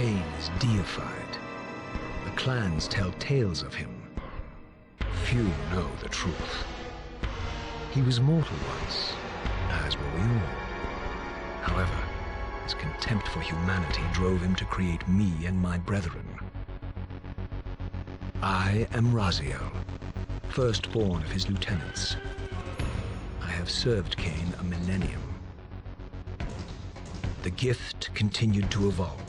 Kain is deified. The clans tell tales of him. Few know the truth. He was mortal once, as were we all. However, his contempt for humanity drove him to create me and my brethren. I am Raziel, firstborn of his lieutenants. I have served Kain a millennium. The gift continued to evolve.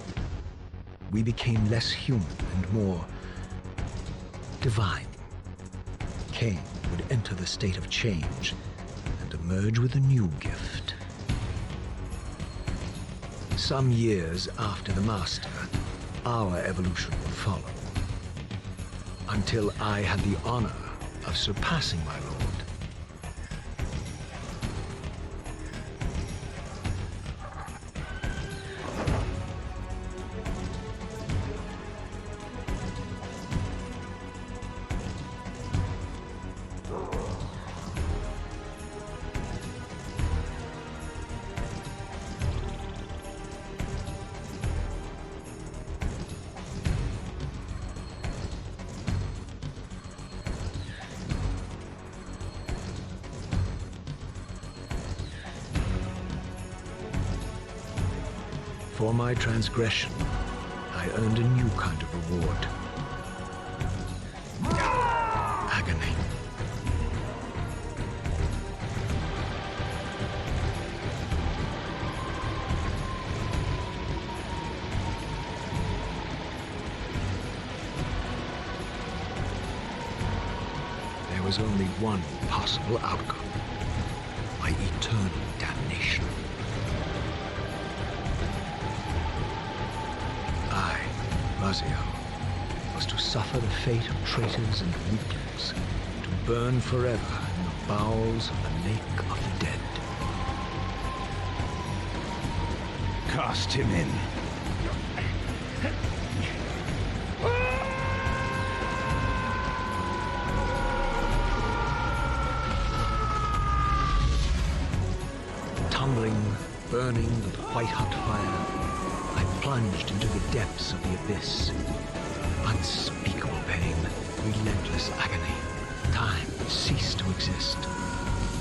We became less human and more divine. Kain would enter the state of change and emerge with a new gift. Some years after the Master, our evolution would follow, until I had the honor of surpassing my lord. For my transgression, I earned a new kind of reward. Agony. There was only one possible outcome. My eternal damnation. Raziel was to suffer the fate of traitors and weaklings, to burn forever in the bowels of the lake of the dead. Cast him in. Tumbling, burning with white-hot fire, I plunged into the depths of the abyss. Unspeakable pain, relentless agony. Time ceased to exist.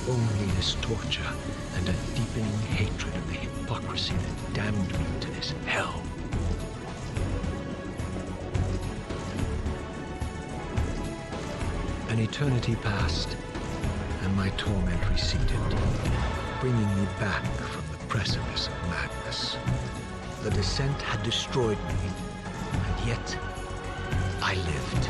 Only this torture and a deepening hatred of the hypocrisy that damned me to this hell. An eternity passed, and my torment receded, bringing me back from the precipice of madness. The descent had destroyed me, and yet I lived.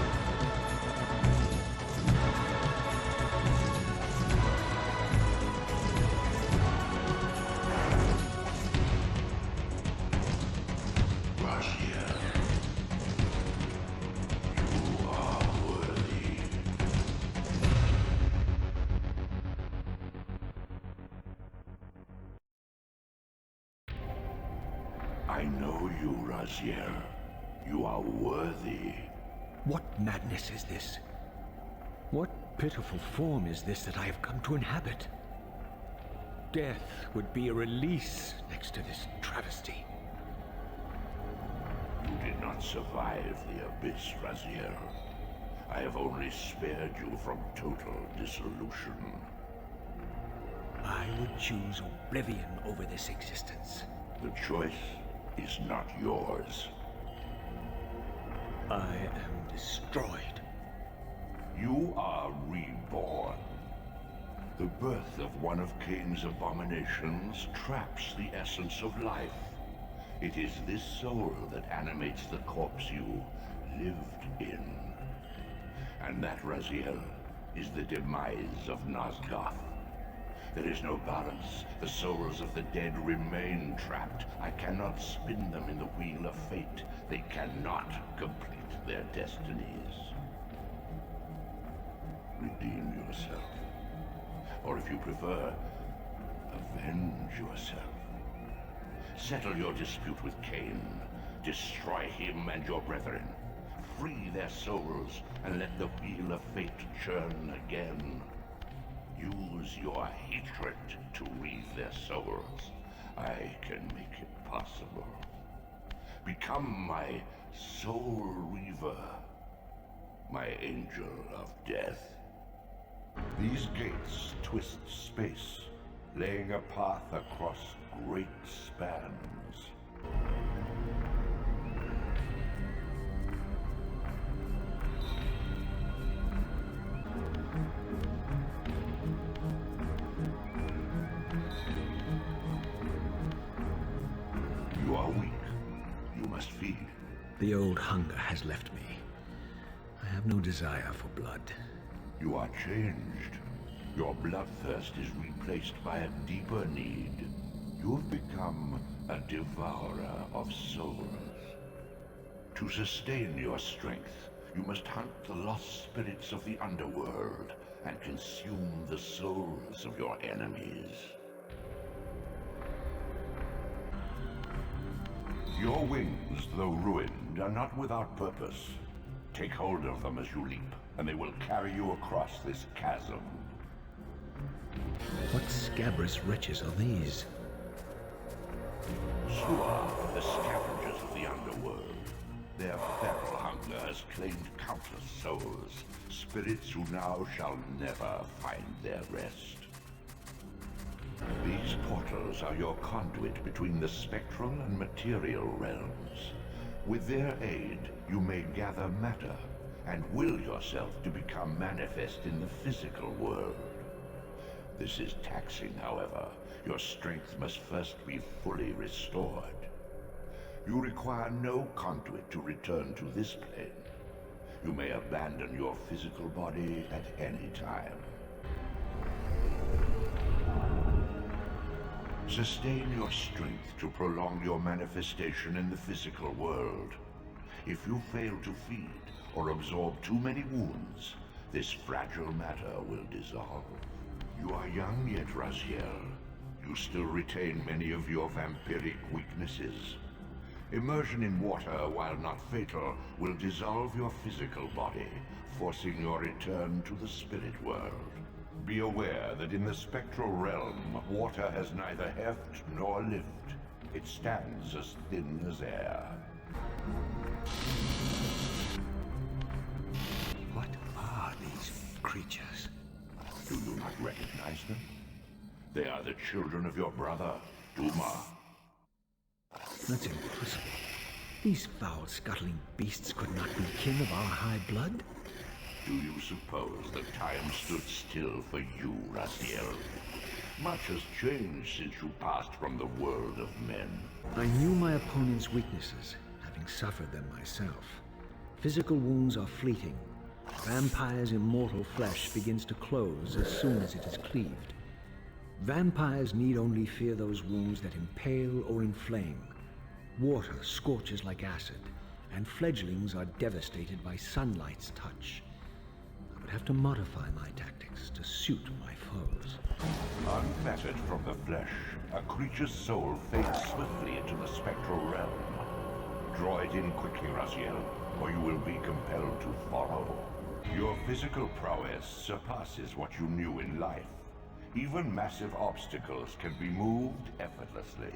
Raziel, you are worthy. I know you, Raziel. You are worthy. What madness is this? What pitiful form is this that I have come to inhabit? Death would be a release next to this travesty. You did not survive the abyss, Raziel. I have only spared you from total dissolution. I would choose oblivion over this existence. The choice is not yours. I am destroyed. You are reborn. The birth of one of Kain's abominations traps the essence of life. It is this soul that animates the corpse you lived in. And that, Raziel, is the demise of Nosgoth. There is no balance. The souls of the dead remain trapped. I cannot spin them in the wheel of fate. They cannot complete their destinies. Redeem yourself. Or if you prefer, avenge yourself. Settle your dispute with Kain. Destroy him and your brethren. Free their souls and let the wheel of fate churn again. Use your hatred to weave their souls. I can make it possible. Become my soul Reaver, my angel of death. These gates twist space, laying a path across great spans. You are weak. You must feed. The old hunger has left me. I have no desire for blood. You are changed. Your bloodthirst is replaced by a deeper need. You have become a devourer of souls. To sustain your strength, you must hunt the lost spirits of the underworld and consume the souls of your enemies. Your wings, though ruined, are not without purpose. Take hold of them as you leap, and they will carry you across this chasm. What scabrous wretches are these? Sure, the scavengers of the underworld. Their feral hunger has claimed countless souls, spirits who now shall never find their rest. These portals are your conduit between the spectral and material realms. With their aid, you may gather matter and will yourself to become manifest in the physical world. This is taxing, however. Your strength must first be fully restored. You require no conduit to return to this plane. You may abandon your physical body at any time. Sustain your strength to prolong your manifestation in the physical world. If you fail to feed or absorb too many wounds, this fragile matter will dissolve. You are young yet, Raziel. You still retain many of your vampiric weaknesses. Immersion in water, while not fatal, will dissolve your physical body, forcing your return to the spirit world. Be aware that in the spectral realm, water has neither heft nor lift. It stands as thin as air. What are these creatures? Do you not recognize them? They are the children of your brother, Duma. That's impossible. These foul, scuttling beasts could not be kin of our high blood? Do you suppose that time stood still for you, Raziel? Much has changed since you passed from the world of men. I knew my opponent's weaknesses, having suffered them myself. Physical wounds are fleeting. Vampire's immortal flesh begins to close as soon as it is cleaved. Vampires need only fear those wounds that impale or inflame. Water scorches like acid, and fledglings are devastated by sunlight's touch. I would have to modify my tactics to suit my foes. Unfettered from the flesh, a creature's soul fades swiftly into the spectral realm. Draw it in quickly, Raziel, or you will be compelled to follow. Your physical prowess surpasses what you knew in life. Even massive obstacles can be moved effortlessly.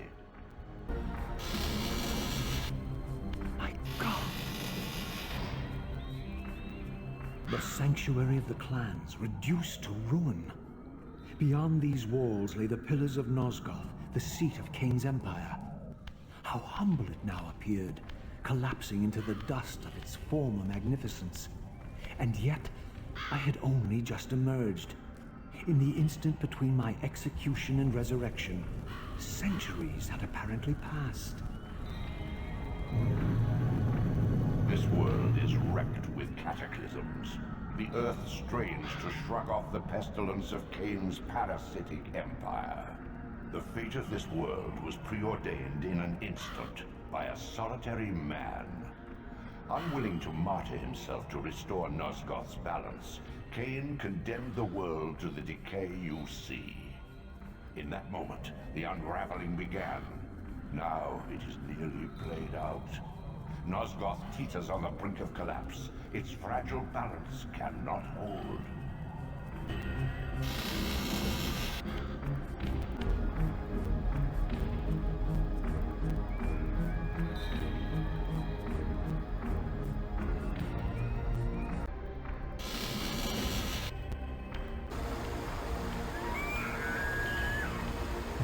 My God! The sanctuary of the clans reduced to ruin. Beyond these walls lay the pillars of Nosgoth, the seat of Kain's empire. How humble it now appeared, collapsing into the dust of its former magnificence. And yet, I had only just emerged. In the instant between my execution and resurrection, centuries had apparently passed. This world is wrecked with cataclysms. The earth strains to shrug off the pestilence of Kain's parasitic empire. The fate of this world was preordained in an instant by a solitary man. Unwilling to martyr himself to restore Nosgoth's balance, Kain condemned the world to the decay you see. In that moment, the unraveling began. Now it is nearly played out. Nosgoth teeters on the brink of collapse. Its fragile balance cannot hold.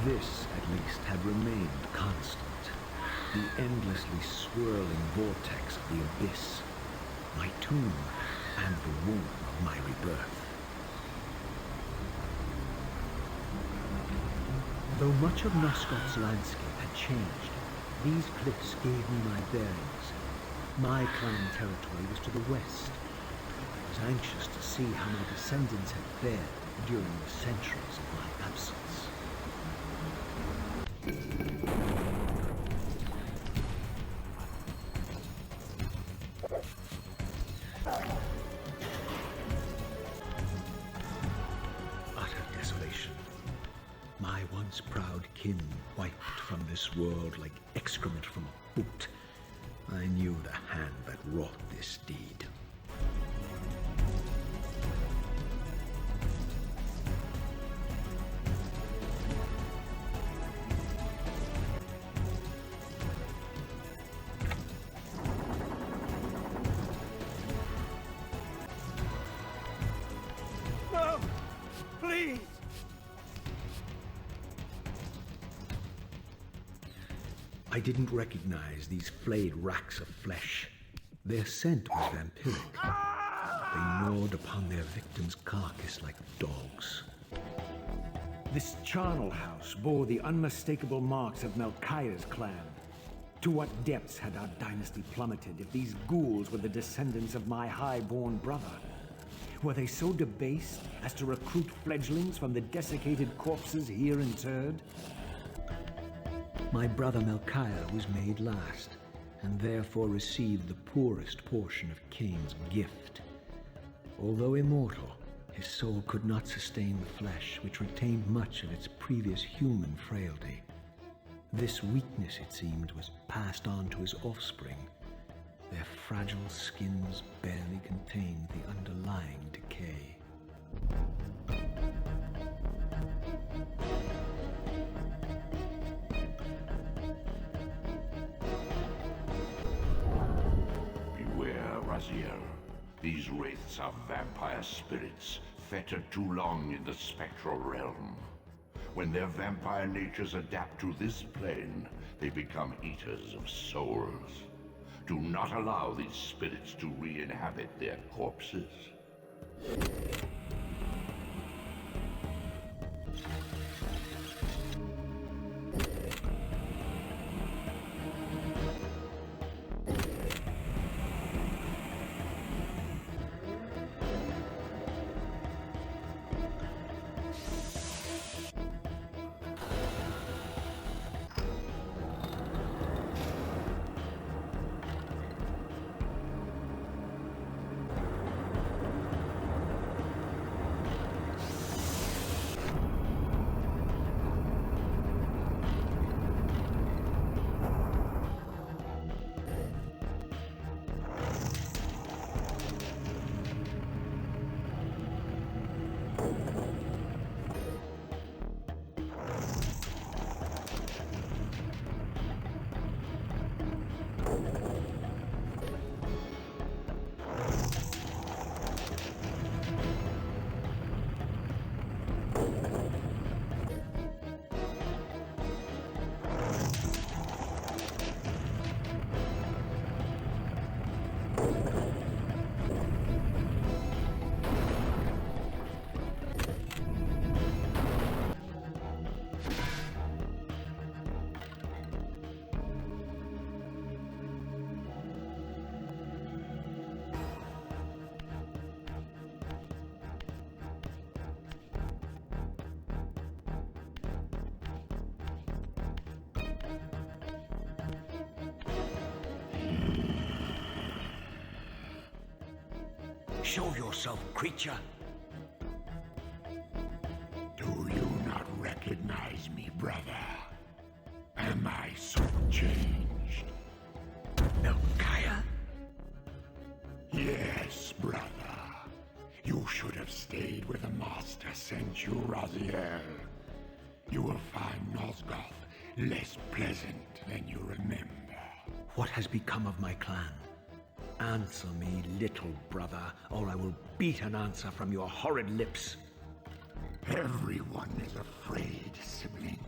This, at least, had remained constant. The endlessly swirling vortex of the abyss. My tomb and the womb of my rebirth. Though much of Nosgoth's landscape had changed, these cliffs gave me my bearings. My clan territory was to the west. I was anxious to see how my descendants had fared during the centuries of my absence. Utter desolation. My once proud kin wiped from this world like excrement from a boot. I knew the hand that wrought this deed. No! Please! I didn't recognize these flayed racks of flesh. Their scent was vampiric. They gnawed upon their victim's carcass like dogs. This charnel house bore the unmistakable marks of Melchiah's clan. To what depths had our dynasty plummeted if these ghouls were the descendants of my high-born brother? Were they so debased as to recruit fledglings from the desiccated corpses here interred? My brother Melchiah was made last, and therefore received the poorest portion of Kain's gift. Although immortal, his soul could not sustain the flesh, which retained much of its previous human frailty. This weakness, it seemed, was passed on to his offspring. Their fragile skins barely contained the underlying decay. These wraiths are vampire spirits, fettered too long in the spectral realm. When their vampire natures adapt to this plane, they become eaters of souls. Do not allow these spirits to re-inhabit their corpses. Show yourself, creature! Do you not recognize me, brother? Am I so changed? Melchiah? Yes, brother. You should have stayed where the master sent you, Raziel. You will find Nosgoth less pleasant than you remember. What has become of my clan? Answer me, little brother, or I will beat an answer from your horrid lips. Everyone is afraid, sibling.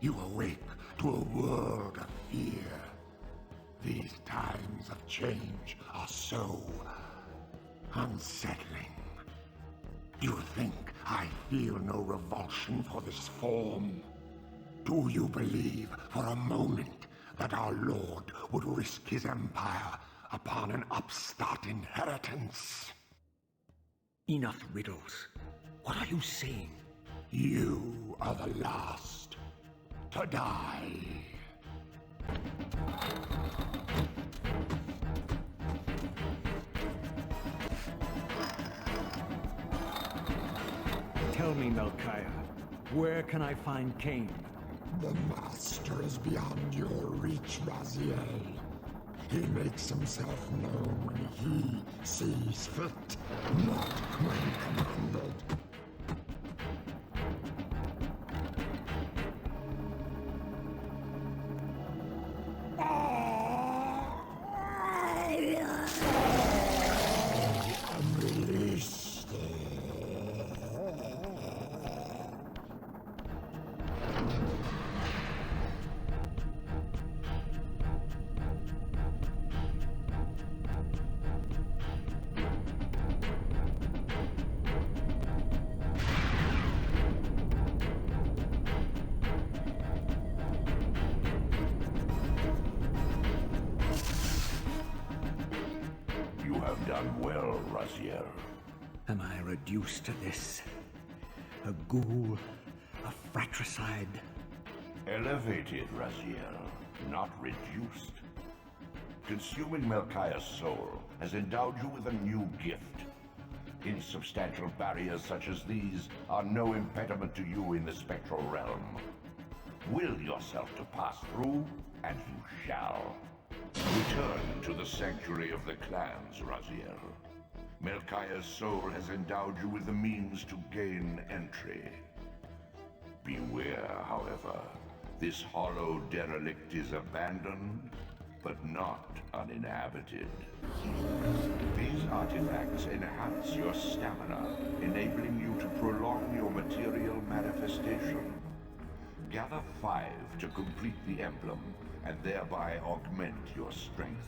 You awake to a world of fear. These times of change are so unsettling. Do you think I feel no revulsion for this form? Do you believe for a moment that our Lord would risk his empire upon an upstart inheritance? Enough riddles. What are you saying? You are the last to die. Tell me, Melchiah, where can I find Kain? The Master is beyond your reach, Raziel. He makes himself known when he sees fit, not when commanded. Unreleased. You have done well, Raziel. Am I reduced to this? A ghoul? A fratricide? Elevated, Raziel, not reduced. Consuming Melchiah's soul has endowed you with a new gift. Insubstantial barriers such as these are no impediment to you in the spectral realm. Will yourself to pass through, and you shall. Return to the sanctuary of the clans, Raziel. Melchiah's soul has endowed you with the means to gain entry. Beware, however. This hollow derelict is abandoned, but not uninhabited. These artifacts enhance your stamina, enabling you to prolong your material manifestation. Gather 5 to complete the emblem, and thereby augment your strength.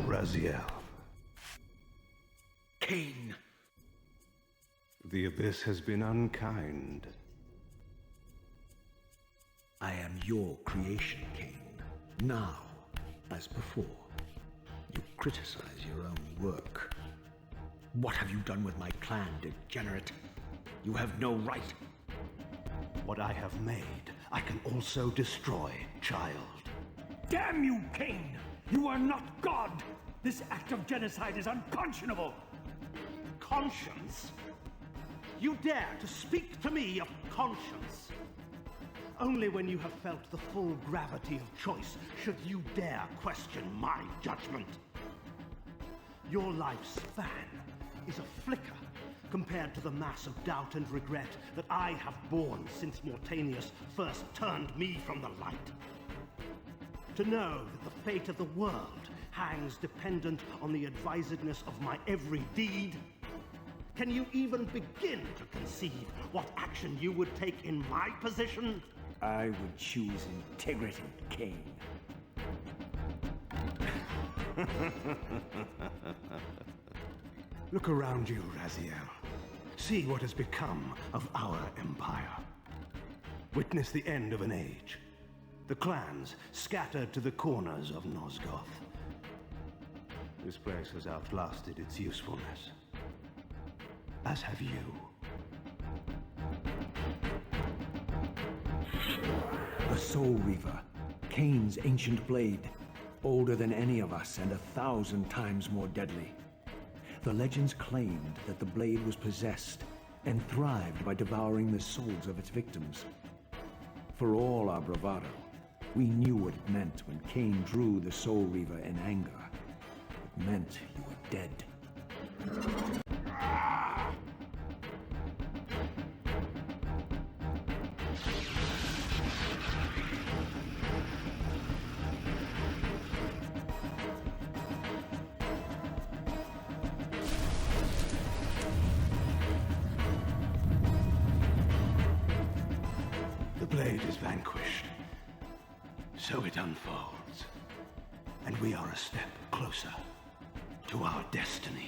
Raziel. Kain! The Abyss has been unkind. I am your creation, Kain. Now, as before, you criticize your own work. What have you done with my clan, degenerate? You have no right. What I have made, I can also destroy, child. Damn you, Kain! You are not God! This act of genocide is unconscionable! Conscience? You dare to speak to me of conscience? Only when you have felt the full gravity of choice should you dare question my judgment. Your life's span is a flicker compared to the mass of doubt and regret that I have borne since Mortanius first turned me from the light. To know that the fate of the world hangs dependent on the advisedness of my every deed? Can you even begin to conceive what action you would take in my position? I would choose integrity, Kain. Look around you, Raziel. See what has become of our empire. Witness the end of an age. The clans scattered to the corners of Nosgoth. This place has outlasted its usefulness. As have you. The Soul Reaver, Kain's ancient blade, older than any of us and 1,000 times more deadly. The legends claimed that the blade was possessed and thrived by devouring the souls of its victims. For all our bravado, we knew what it meant when Kain drew the Soul Reaver in anger. meant you were dead. The blade is vanquished. So it unfolds. And we are a step closer to our destinies.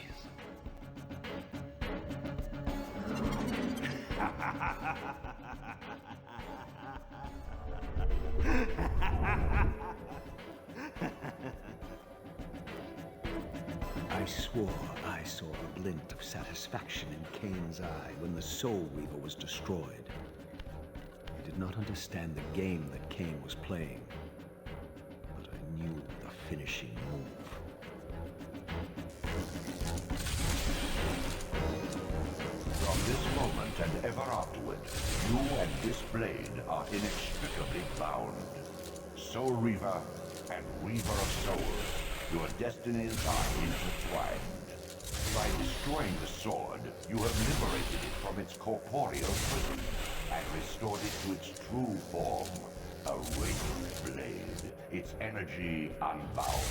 I swore I saw a glint of satisfaction in Kain's eye when the Soul Reaver was destroyed. I did not understand the game that Kain was playing, but I knew the finishing move. From this moment and ever afterward, you and this blade are inextricably bound. Soul Reaver and Reaver of Souls, your destinies are intertwined. By destroying the sword, you have liberated it from its corporeal prison and restored it to its true form, a radiant blade, its energy unbound.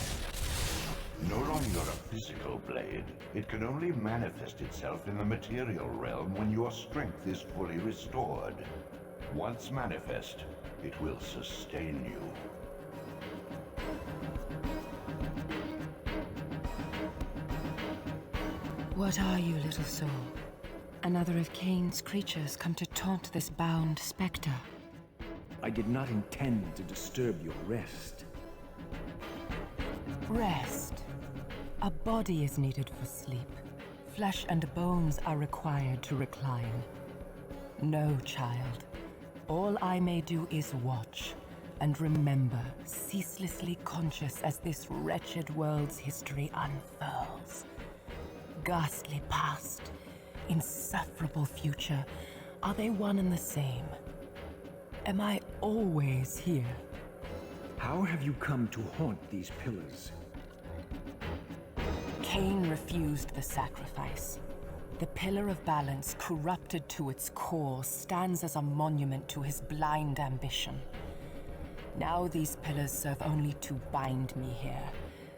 No longer a physical blade, it can only manifest itself in the material realm when your strength is fully restored. Once manifest, it will sustain you. What are you, little soul? Another of Kain's creatures come to taunt this bound spectre. I did not intend to disturb your rest. Rest. A body is needed for sleep. Flesh and bones are required to recline. No, child. All I may do is watch and remember, ceaselessly conscious as this wretched world's history unfurls. Ghastly past, insufferable future, are they one and the same? Am I always here? How have you come to haunt these pillars? Kain refused the sacrifice. The pillar of balance, corrupted to its core, stands as a monument to his blind ambition. Now these pillars serve only to bind me here,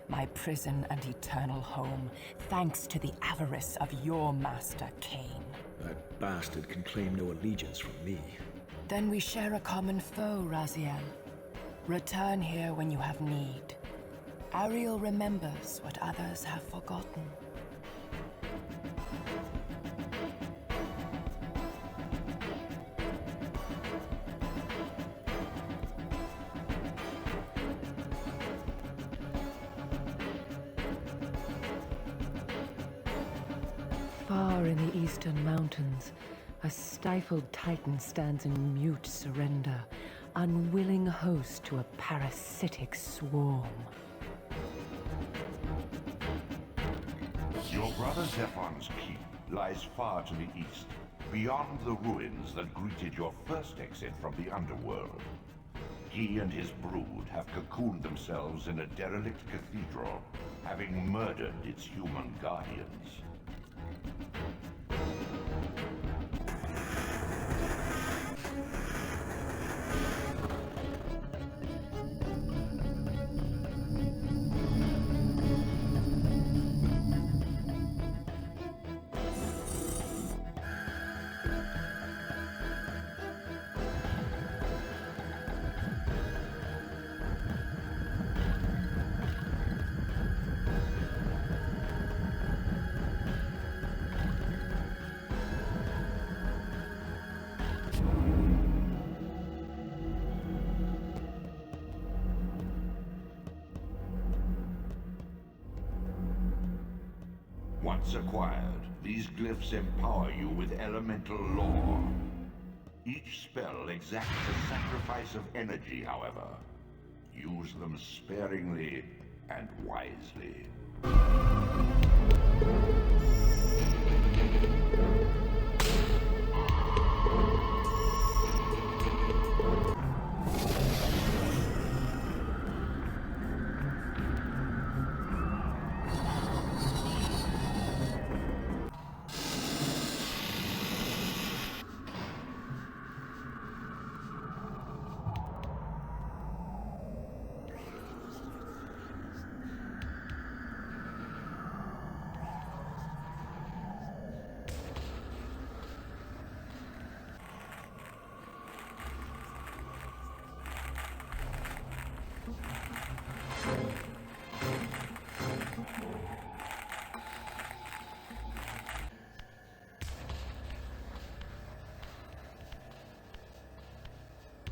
my prison and eternal home, thanks to the avarice of your master, Kain. That bastard can claim no allegiance from me. Then we share a common foe, Raziel. Return here when you have need. Ariel remembers what others have forgotten. Far in the eastern mountains, a stifled titan stands in mute surrender, unwilling host to a parasitic swarm. Your brother Zephon's keep lies far to the east, beyond the ruins that greeted your first exit from the underworld. He and his brood have cocooned themselves in a derelict cathedral, having murdered its human guardians. Once acquired, these glyphs empower you with elemental lore. Each spell exacts a sacrifice of energy, however. Use them sparingly and wisely.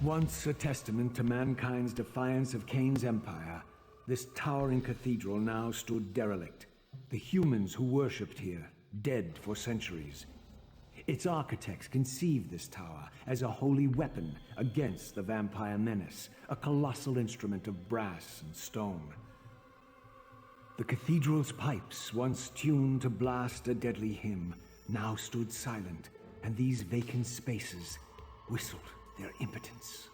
Once a testament to mankind's defiance of Kain's empire, this towering cathedral now stood derelict. The humans who worshipped here, dead for centuries. Its architects conceived this tower as a holy weapon against the vampire menace, a colossal instrument of brass and stone. The cathedral's pipes, once tuned to blast a deadly hymn, now stood silent, and these vacant spaces whistled their impotence.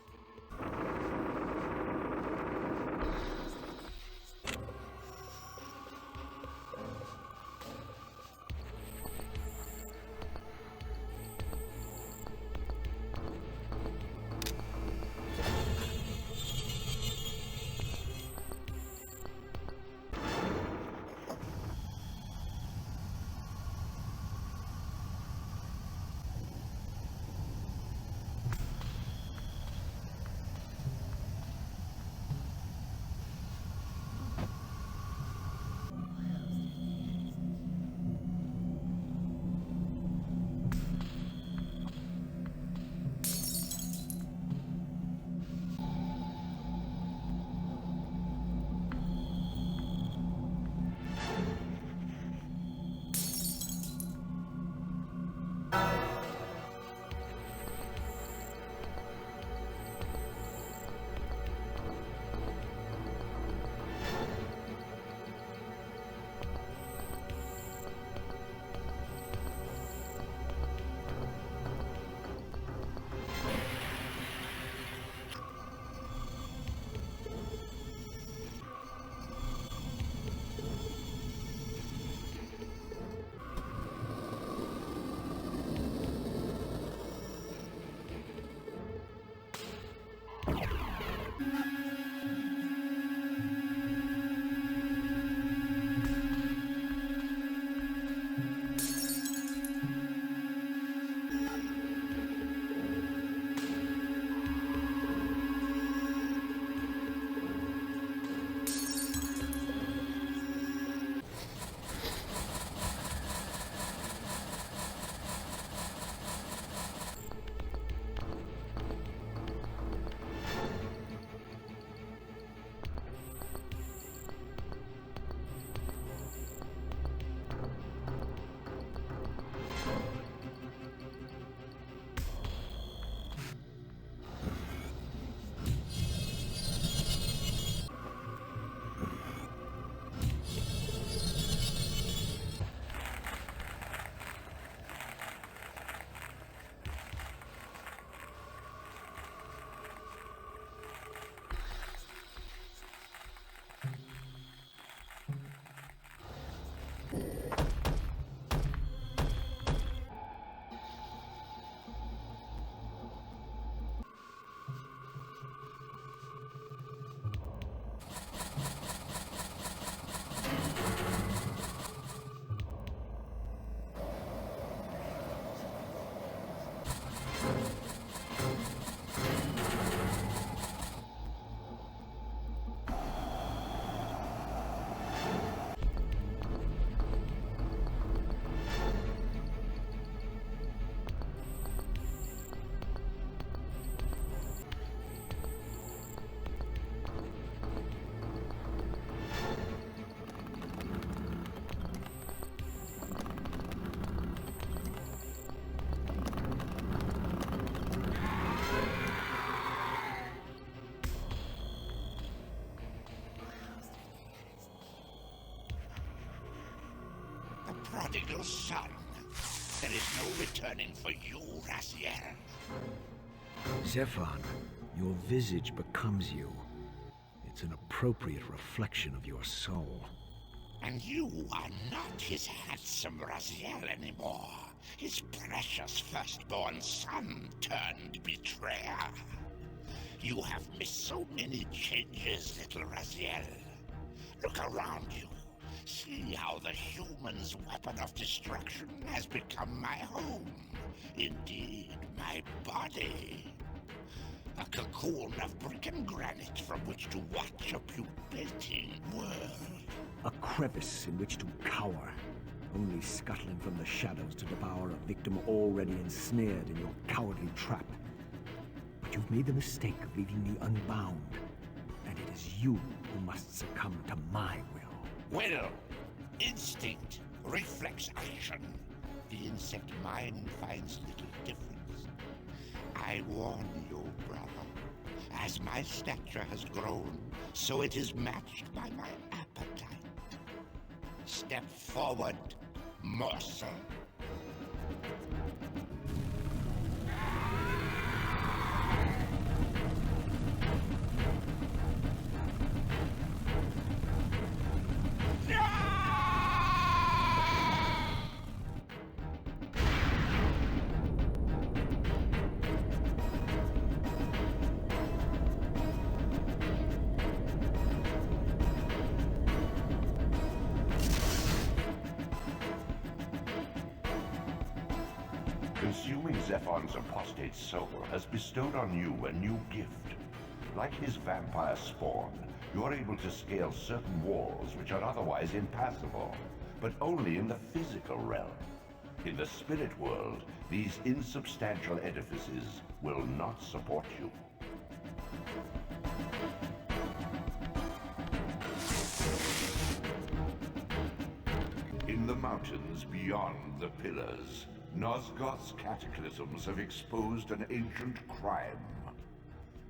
Prodigal son. There is no returning for you, Raziel. Zephan, your visage becomes you. It's an appropriate reflection of your soul. And you are not his handsome Raziel anymore. His precious firstborn son turned betrayer. You have missed so many changes, little Raziel. Look around you. See how the human's weapon of destruction has become my home. Indeed, my body. A cocoon of brick and granite from which to watch a pupating world. A crevice in which to cower, only scuttling from the shadows to devour a victim already ensnared in your cowardly trap. But But you've made the mistake of leaving me unbound. And it is you who must succumb to my will. Will, instinct, reflex action. The insect mind finds little difference. I warn you, brother. As my stature has grown, so it is matched by my appetite. Step forward, morsel. Consuming Zephon's apostate soul has bestowed on you a new gift. Like his vampire spawn, you are able to scale certain walls which are otherwise impassable, but only in the physical realm. In the spirit world, these insubstantial edifices will not support you. In the mountains beyond the pillars, Nosgoth's cataclysms have exposed an ancient crime.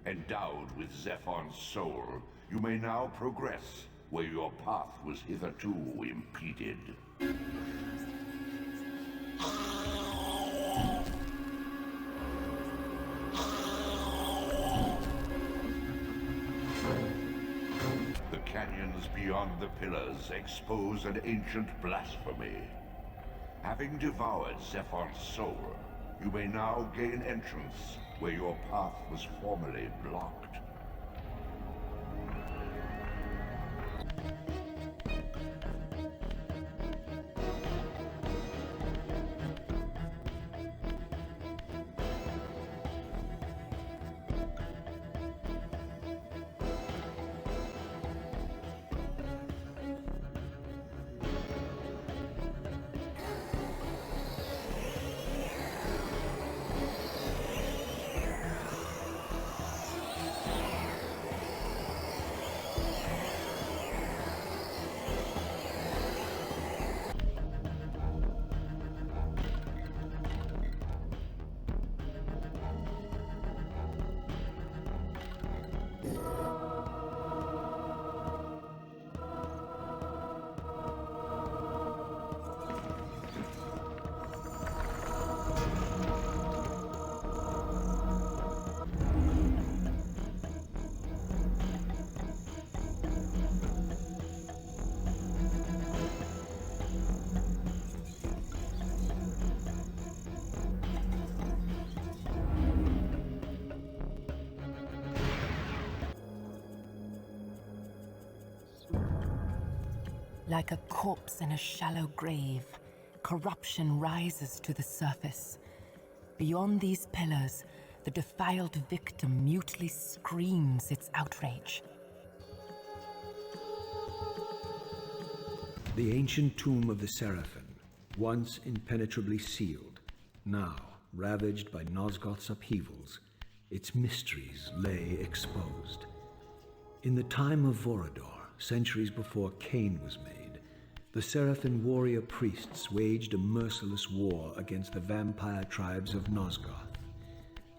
Endowed with Zephon's soul, you may now progress where your path was hitherto impeded. The canyons beyond the pillars expose an ancient blasphemy. Having devoured Zephon's soul, you may now gain entrance where your path was formerly blocked. Like a corpse in a shallow grave, corruption rises to the surface. Beyond these pillars, the defiled victim mutely screams its outrage. The ancient tomb of the Seraphim, once impenetrably sealed, now ravaged by Nosgoth's upheavals, its mysteries lay exposed. In the time of Vorador, centuries before Kain was made, the Seraphim warrior priests waged a merciless war against the vampire tribes of Nosgoth.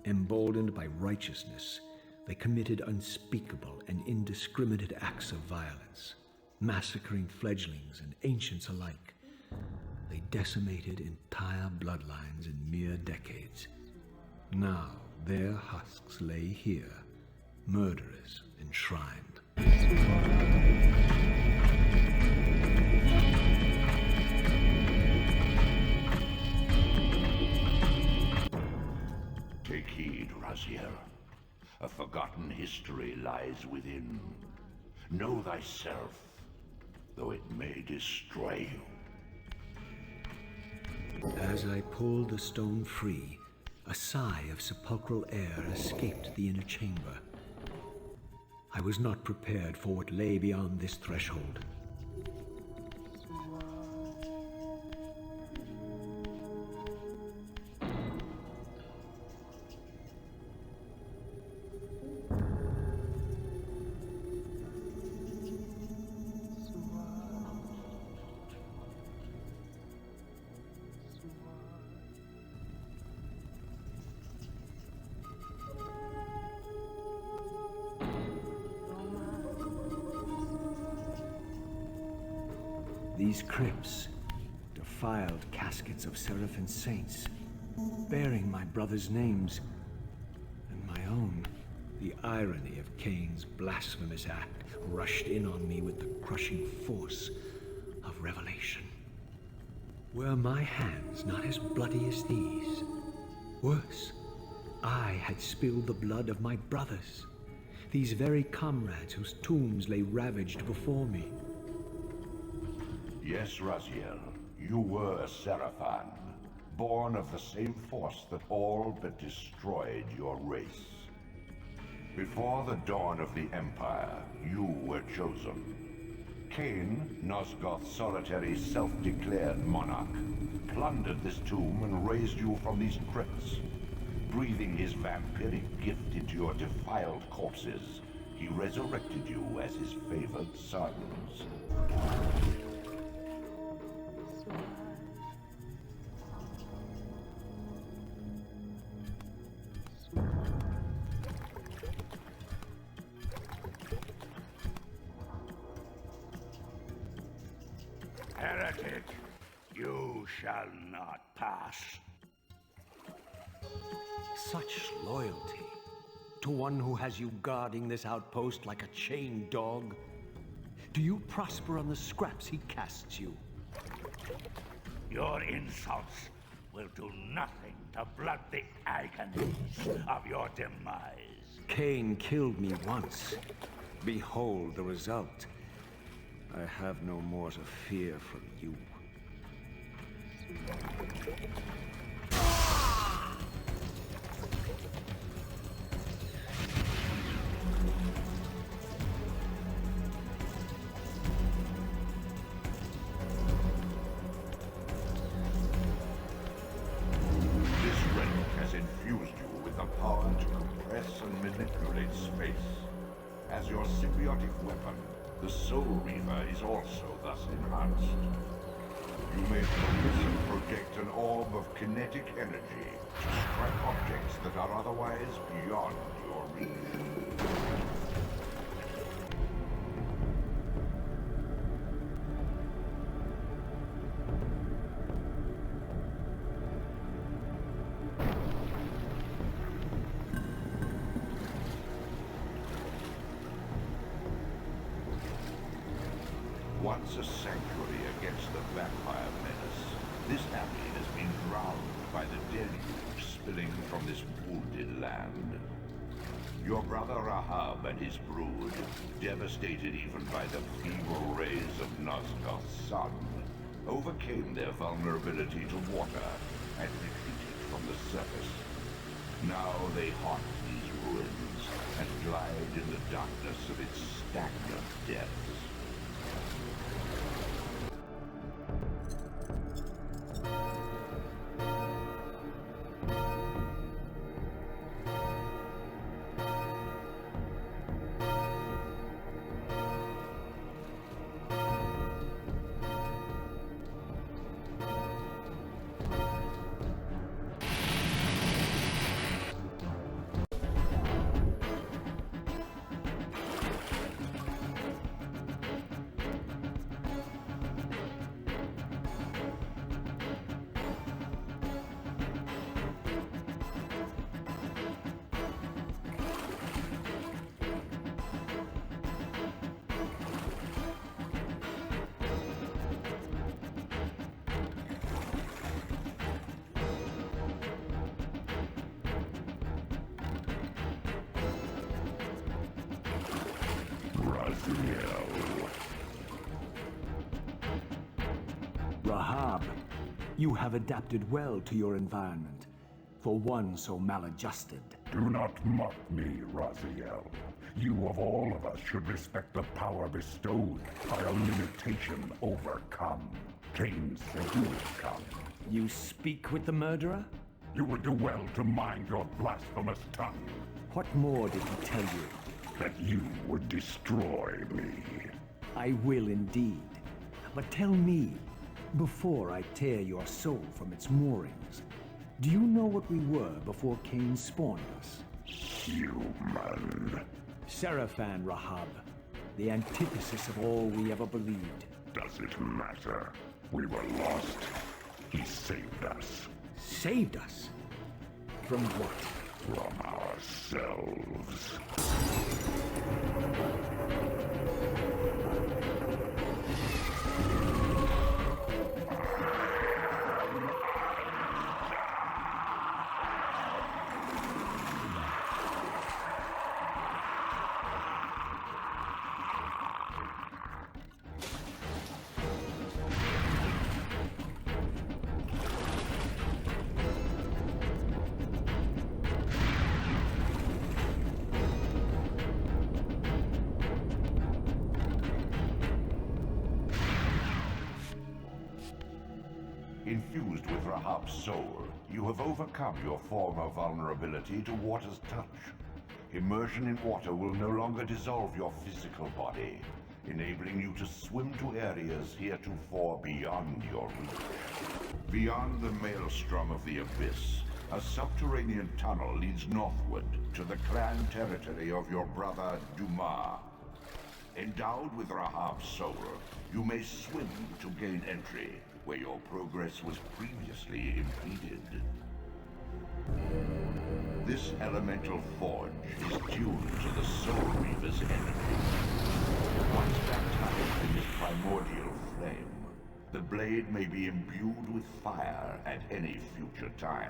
Emboldened by righteousness, they committed unspeakable and indiscriminate acts of violence, massacring fledglings and ancients alike. They decimated entire bloodlines in mere decades. Now their husks lay here, murderers enshrined. Take heed, Raziel. A forgotten history lies within. Know thyself, though it may destroy you. As I pulled the stone free, a sigh of sepulchral air escaped the inner chamber. I was not prepared for what lay beyond this threshold. These crypts, defiled caskets of Seraphim saints, bearing my brothers' names, and my own. The irony of Kain's blasphemous act rushed in on me with the crushing force of revelation. Were my hands not as bloody as these? Worse, I had spilled the blood of my brothers, these very comrades whose tombs lay ravaged before me. Yes, Raziel, you were a Seraphim, born of the same force that all but destroyed your race. Before the dawn of the Empire, you were chosen. Kain, Nosgoth's solitary self-declared monarch, plundered this tomb and raised you from these crypts. Breathing his vampiric gift into your defiled corpses, he resurrected you as his favored sons. Heretic, you shall not pass. Such loyalty to one who has you guarding this outpost like a chained dog. Do you prosper on the scraps he casts you? Your insults will do nothing to blunt the agonies of your demise. Kain killed me once. Behold the result. I have no more to fear from you. This relic has infused you with the power to compress and manipulate space. As your symbiotic weapon, the Soul Reaver is also thus enhanced. You may focus and project an orb of kinetic energy to strike objects that are otherwise beyond your reach. Once a sanctuary against the vampire menace, this abbey has been drowned by the deluge spilling from this wounded land. Your brother Rahab and his brood, devastated even by the feeble rays of Nosgoth's sun, overcame their vulnerability to water and retreated from the surface. Now they haunt these ruins and glide in the darkness of its stagnant depths. Rahab, you have adapted well to your environment, for one so maladjusted. Do not mock me, Raziel. You of all of us should respect the power bestowed by a limitation overcome. Kain said you would come. You speak with the murderer? You would do well to mind your blasphemous tongue. What more did he tell you? That you would destroy me. I will indeed. But tell me, before I tear your soul from its moorings, do you know what we were before Kain spawned us? Human. Seraphim, Rahab, the antithesis of all we ever believed. does it matter? We were lost. He saved us. Saved us? From what? From ourselves. Infused with Rahab's soul, you have overcome your former vulnerability to water's touch. Immersion in water will no longer dissolve your physical body, enabling you to swim to areas heretofore beyond your reach. Beyond the maelstrom of the abyss, a subterranean tunnel leads northward to the clan territory of your brother Dumas. Endowed with Rahab's soul, you may swim to gain entry, where your progress was previously impeded. This elemental forge is tuned to the Soul Reaver's energy. Once baptized in this primordial flame, the blade may be imbued with fire at any future time.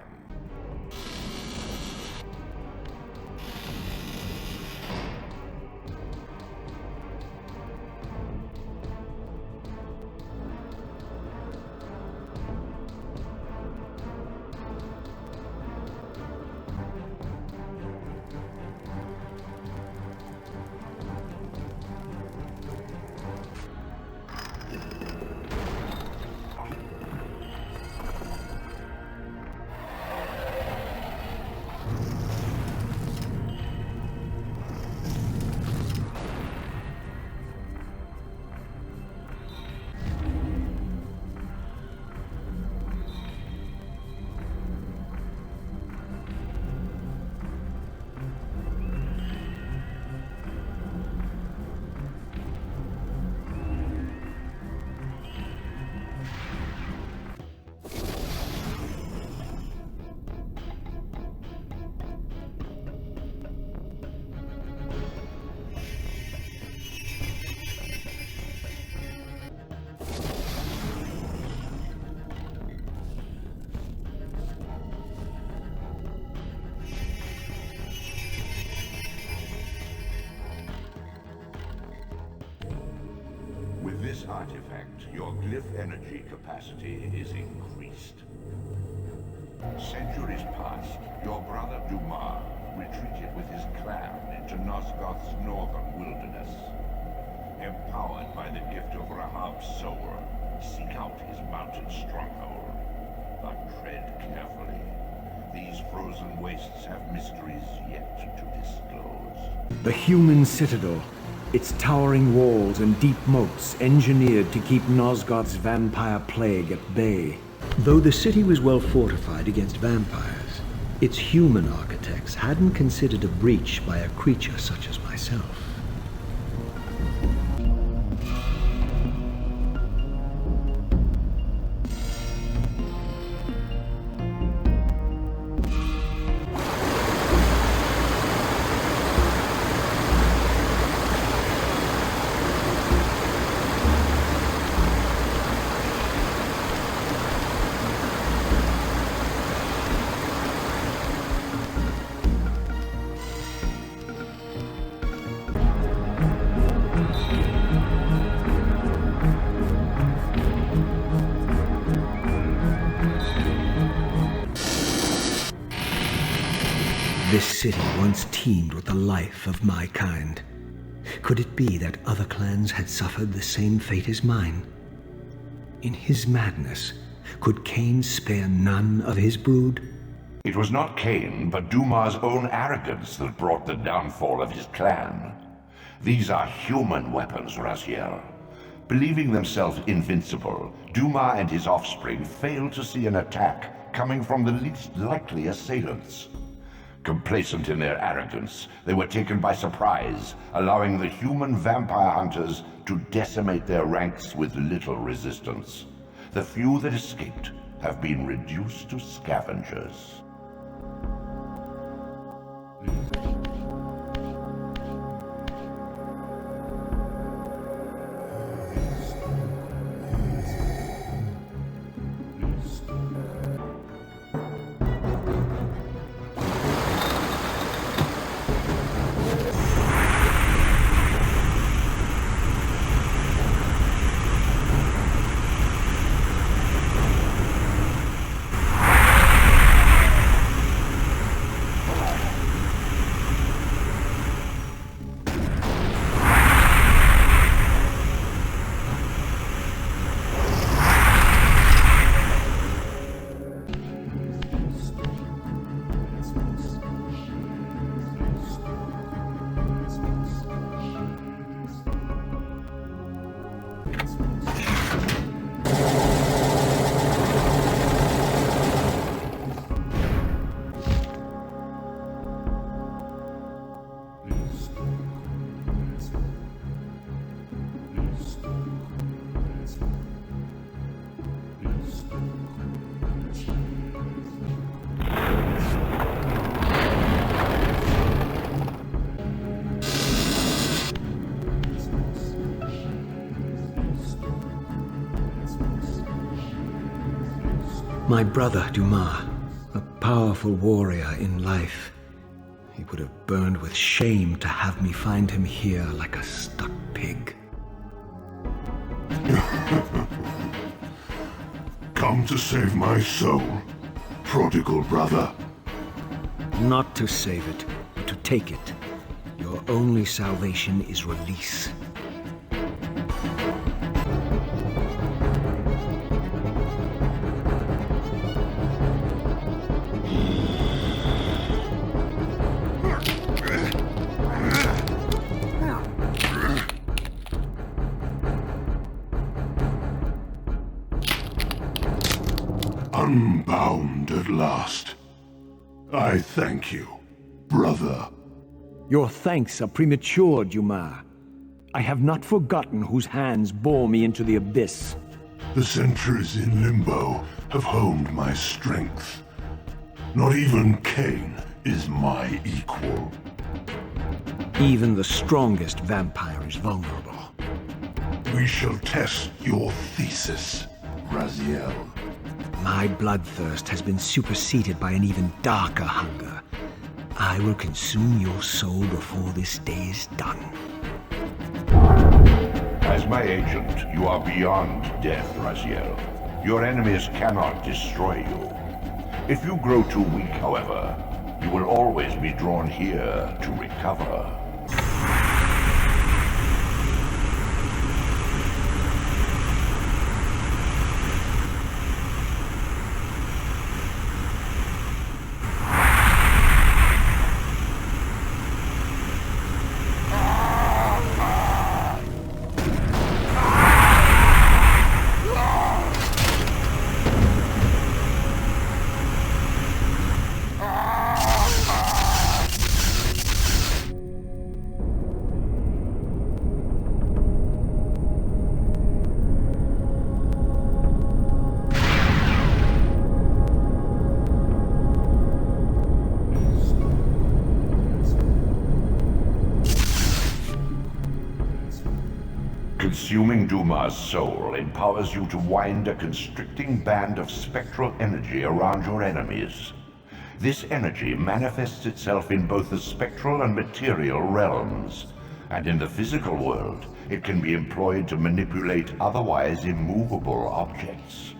With this artifact, your glyph energy capacity is increased. Centuries past, your brother Dumas retreated with his clan into Nosgoth's northern wilderness. Empowered by the gift of Rahab's soul, seek out his mountain stronghold. But tread carefully. These frozen wastes have mysteries yet to disclose. The human citadel. Its towering walls and deep moats engineered to keep Nosgoth's vampire plague at bay. Though the city was well fortified against vampires, its human architects hadn't considered a breach by a creature such as myself. This city once teemed with the life of my kind. Could it be that other clans had suffered the same fate as mine? In his madness, could Kain spare none of his brood? It was not Kain, but Dumas' own arrogance that brought the downfall of his clan. These are human weapons, Raziel. Believing themselves invincible, Dumas and his offspring failed to see an attack coming from the least likely assailants. Complacent in their arrogance, they were taken by surprise, allowing the human vampire hunters to decimate their ranks with little resistance. The few that escaped have been reduced to scavengers. My brother, Dumas, a powerful warrior in life. He would have burned with shame to have me find him here like a stuck pig. Come to save my soul, prodigal brother. Not to save it, but to take it. Your only salvation is release. Unbound at last. I thank you, brother. Your thanks are premature, Dumas. I have not forgotten whose hands bore me into the abyss. The centuries in limbo have honed my strength. Not even Kain is my equal. Even the strongest vampire is vulnerable. We shall test your thesis, Raziel. My bloodthirst has been superseded by an even darker hunger. I will consume your soul before this day is done. As my agent, you are beyond death, Raziel. Your enemies cannot destroy you. If you grow too weak, however, you will always be drawn here to recover. Consuming Dumas' soul empowers you to wind a constricting band of spectral energy around your enemies. This energy manifests itself in both the spectral and material realms, and in the physical world, it can be employed to manipulate otherwise immovable objects.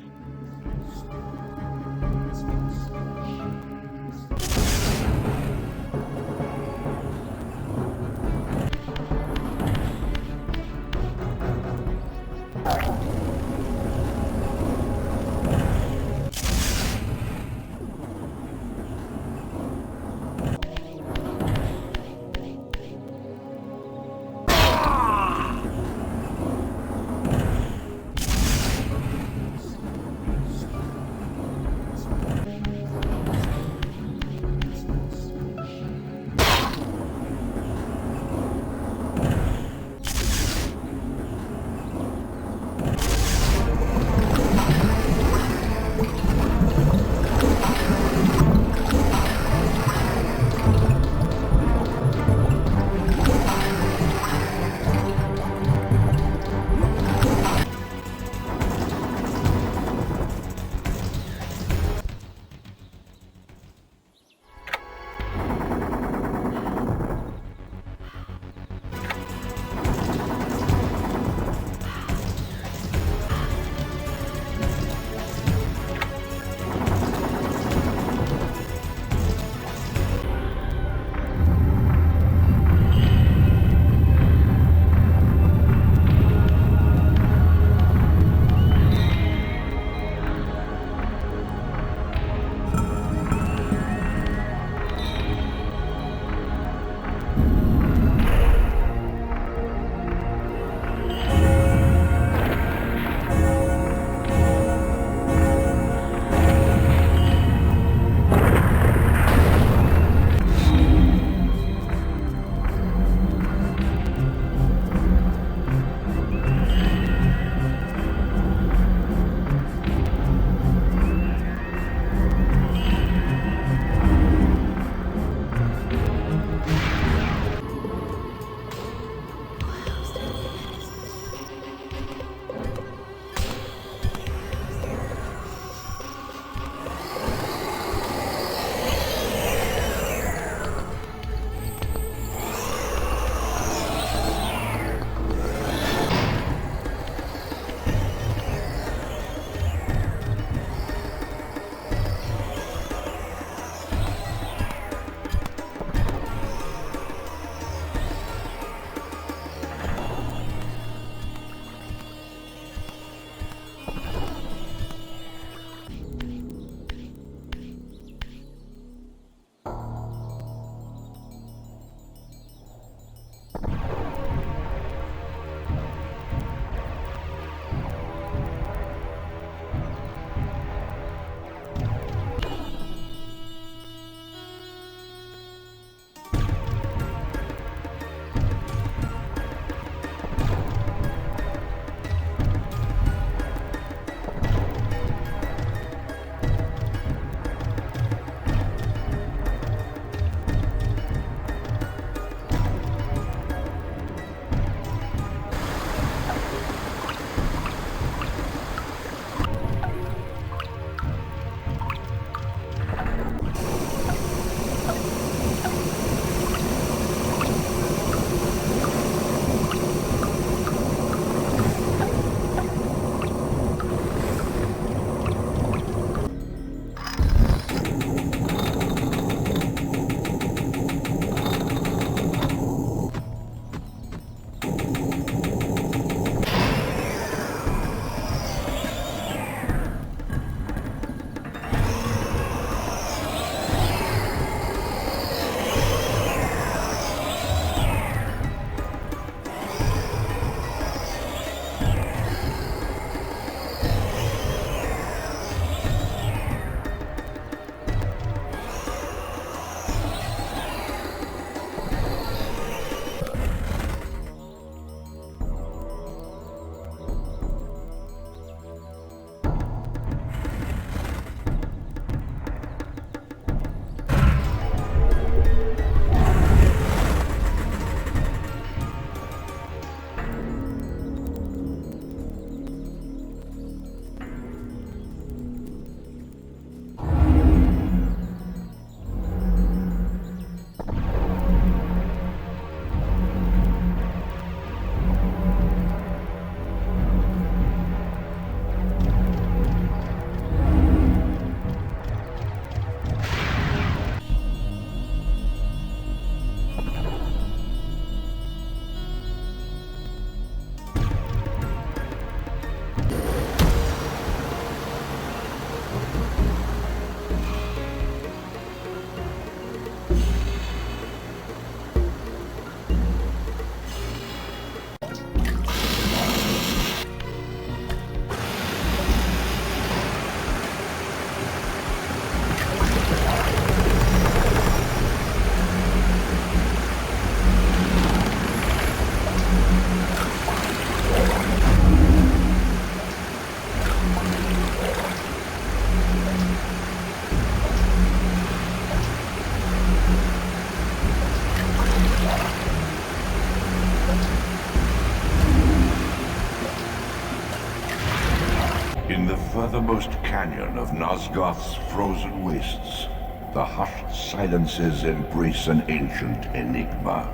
furthermost canyon of Nosgoth's frozen wastes, the hushed silences embrace an ancient enigma.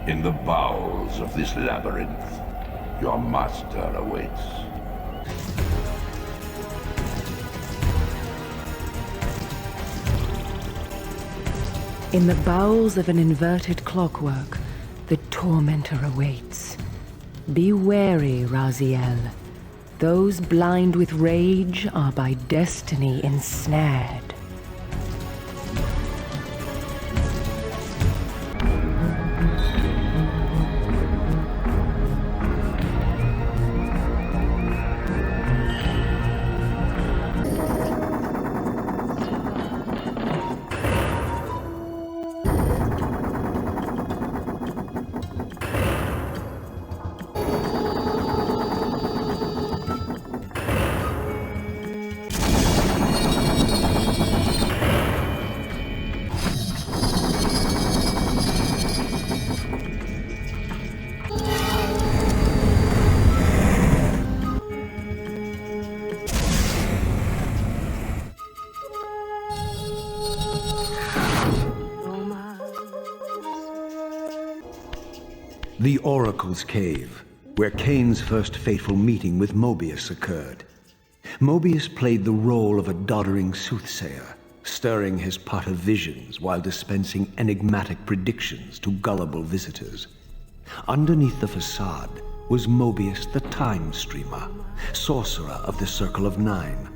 In the bowels of this labyrinth, your master awaits. In the bowels of an inverted clockwork, the tormentor awaits. Be wary, Raziel. Those blind with rage are by destiny ensnared. The Oracle's Cave, where Kain's first fateful meeting with Mobius occurred. Mobius played the role of a doddering soothsayer, stirring his pot of visions while dispensing enigmatic predictions to gullible visitors. Underneath the facade was Mobius the Time Streamer, sorcerer of the Circle of Nine,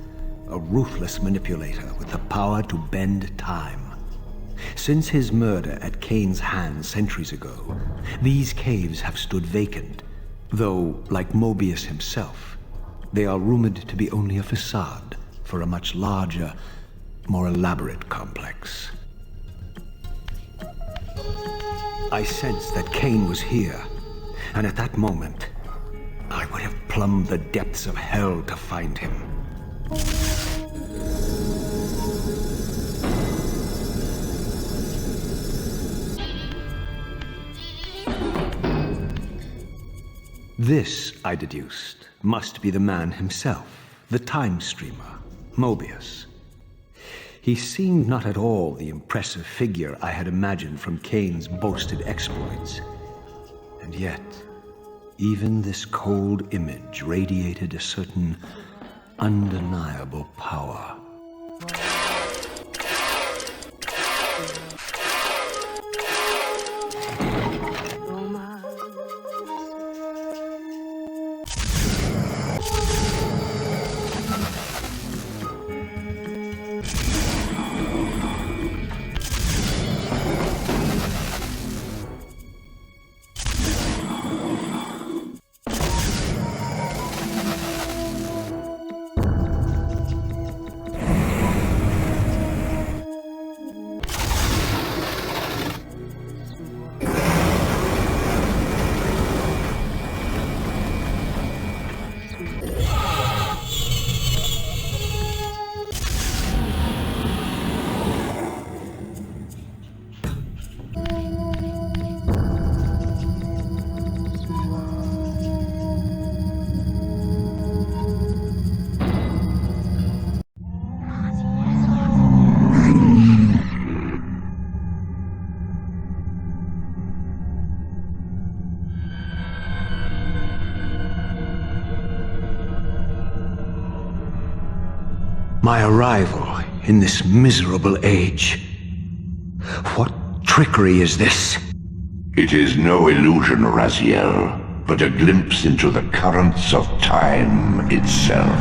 a ruthless manipulator with the power to bend time. Since his murder at Kain's hands centuries ago, these caves have stood vacant, though, like Mobius himself, they are rumored to be only a facade for a much larger, more elaborate complex. I sensed that Kain was here, and at that moment, I would have plumbed the depths of hell to find him. This, I deduced, must be the man himself, the Time Streamer, Mobius. He seemed not at all the impressive figure I had imagined from Kain's boasted exploits. And yet, even this cold image radiated a certain undeniable power. My arrival in this miserable age. What trickery is this? It is no illusion, Raziel, but a glimpse into the currents of time itself.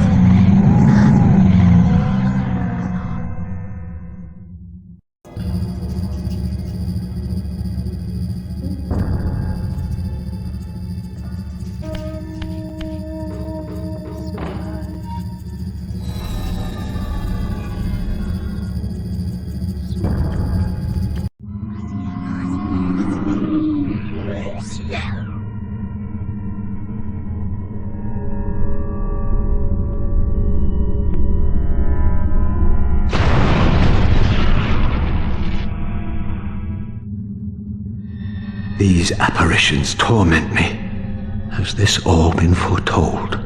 These apparitions torment me. Has this all been foretold?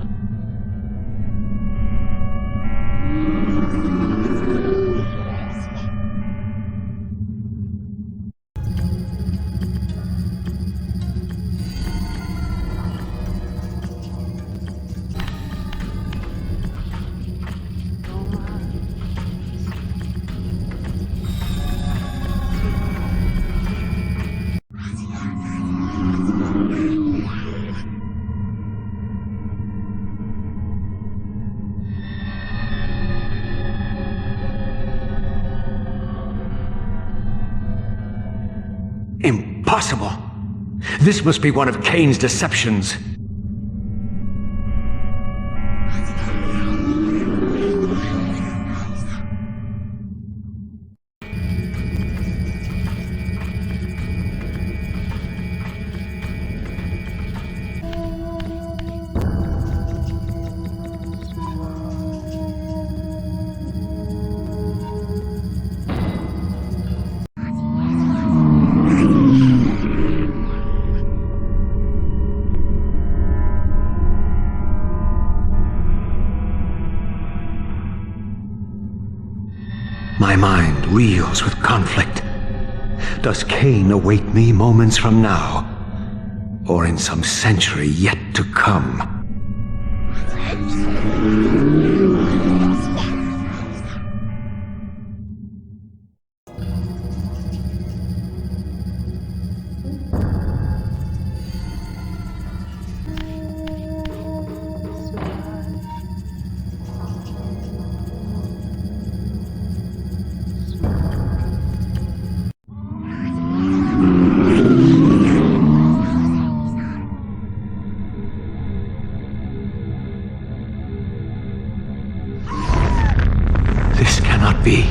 Impossible! This must be one of Kain's deceptions. My mind reels with conflict. Does Kain await me moments from now, or in some century yet to come? This cannot be.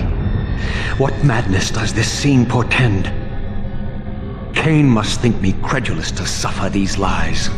What madness does this scene portend? Kain must think me credulous to suffer these lies.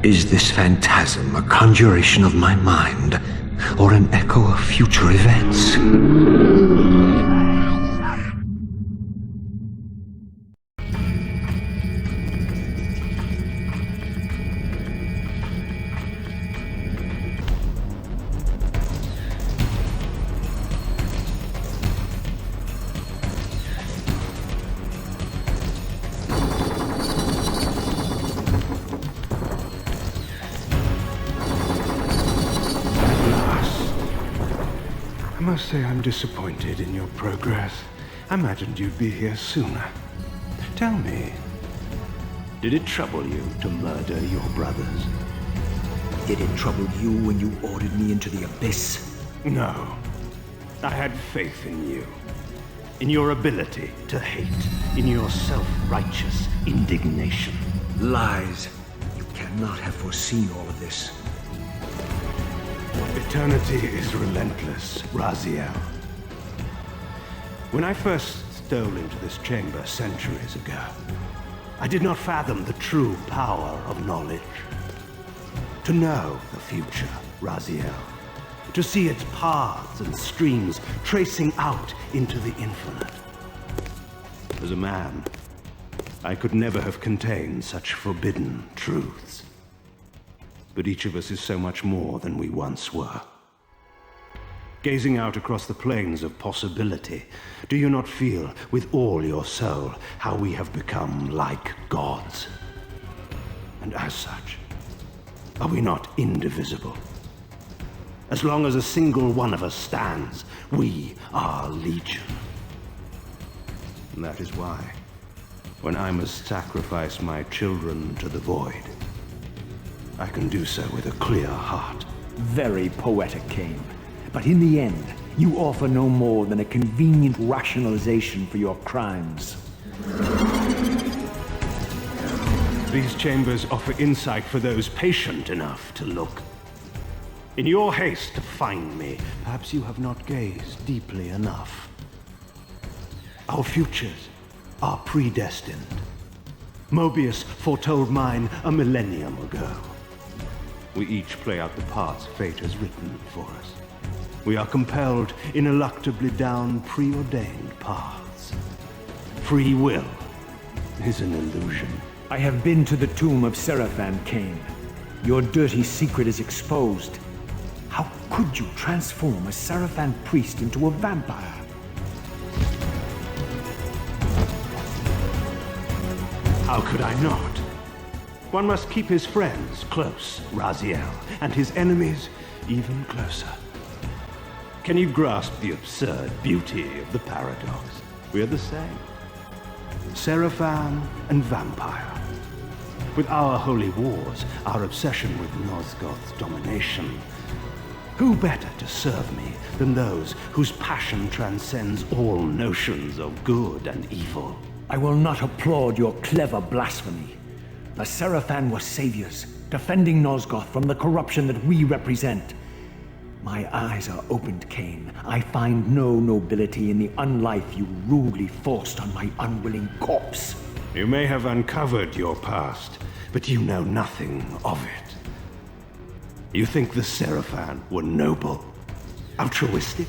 Is this phantasm a conjuration of my mind, or an echo of future events? I must say I'm disappointed in your progress. I imagined you'd be here sooner. Tell me, did it trouble you to murder your brothers? Did it trouble you when you ordered me into the abyss? No. I had faith in you. In your ability to hate. In your self-righteous indignation. Lies. You cannot have foreseen all of this. Eternity is relentless, Raziel. When I first stole into this chamber centuries ago, I did not fathom the true power of knowledge. To know the future, Raziel. To see its paths and streams tracing out into the infinite. As a man, I could never have contained such forbidden truths. But each of us is so much more than we once were. Gazing out across the plains of possibility, do you not feel with all your soul how we have become like gods? And as such, are we not indivisible? As long as a single one of us stands, we are legion. And that is why, when I must sacrifice my children to the void, I can do so with a clear heart. Very poetic, Kain. But in the end, you offer no more than a convenient rationalization for your crimes. These chambers offer insight for those patient enough to look. In your haste to find me, perhaps you have not gazed deeply enough. Our futures are predestined. Mobius foretold mine a millennium ago. We each play out the parts fate has written for us. We are compelled ineluctably down preordained paths. Free will is an illusion. I have been to the tomb of Seraphan, Kain. Your dirty secret is exposed. How could you transform a Seraphan priest into a vampire? How could I not? One must keep his friends close, Raziel, and his enemies even closer. Can you grasp the absurd beauty of the paradox? We're the same. Seraphan and vampire. With our holy wars, our obsession with Nosgoth's domination, who better to serve me than those whose passion transcends all notions of good and evil? I will not applaud your clever blasphemy. The Seraphan were saviors, defending Nosgoth from the corruption that we represent. My eyes are opened, Kain. I find no nobility in the unlife you rudely forced on my unwilling corpse. You may have uncovered your past, but you know nothing of it. You think the Seraphan were noble, altruistic?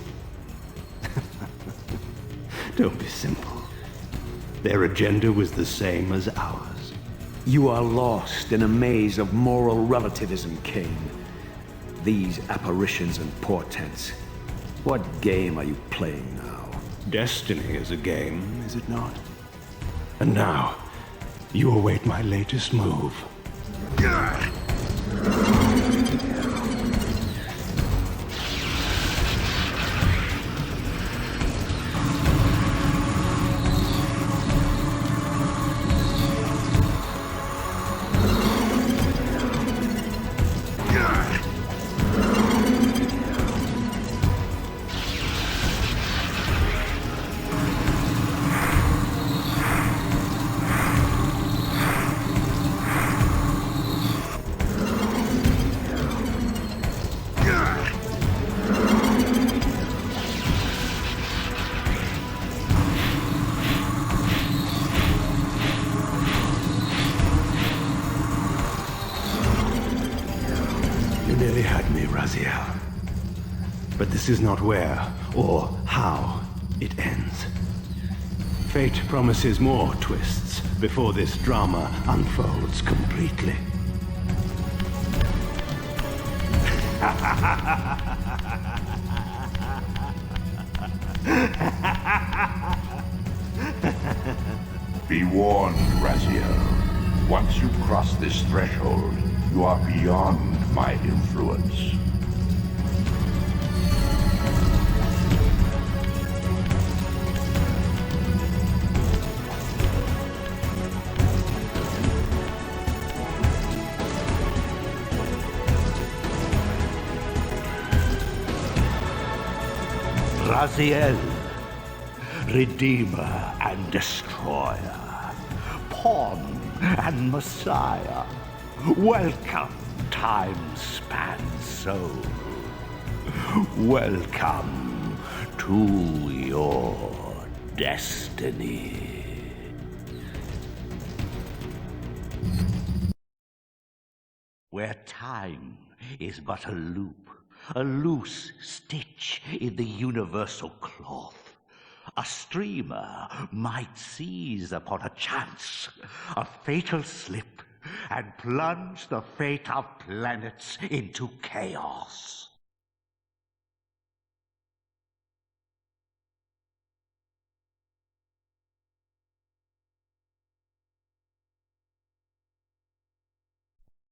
Don't be simple. Their agenda was the same as ours. You are lost in a maze of moral relativism, Kain. These apparitions and portents. What game are you playing now? Destiny is a game, is it not? And now, you await my latest move. But this is not where or how it ends. Fate promises more twists before this drama unfolds completely. Be warned, Raziel. Once you cross this threshold, you are beyond my influence. Raziel, Redeemer and Destroyer, Pawn and Messiah, welcome, time-span soul. Welcome to your destiny. Where time is but a loop, a loose stitch in the universal cloth, a streamer might seize upon a chance, a fatal slip, and plunge the fate of planets into chaos.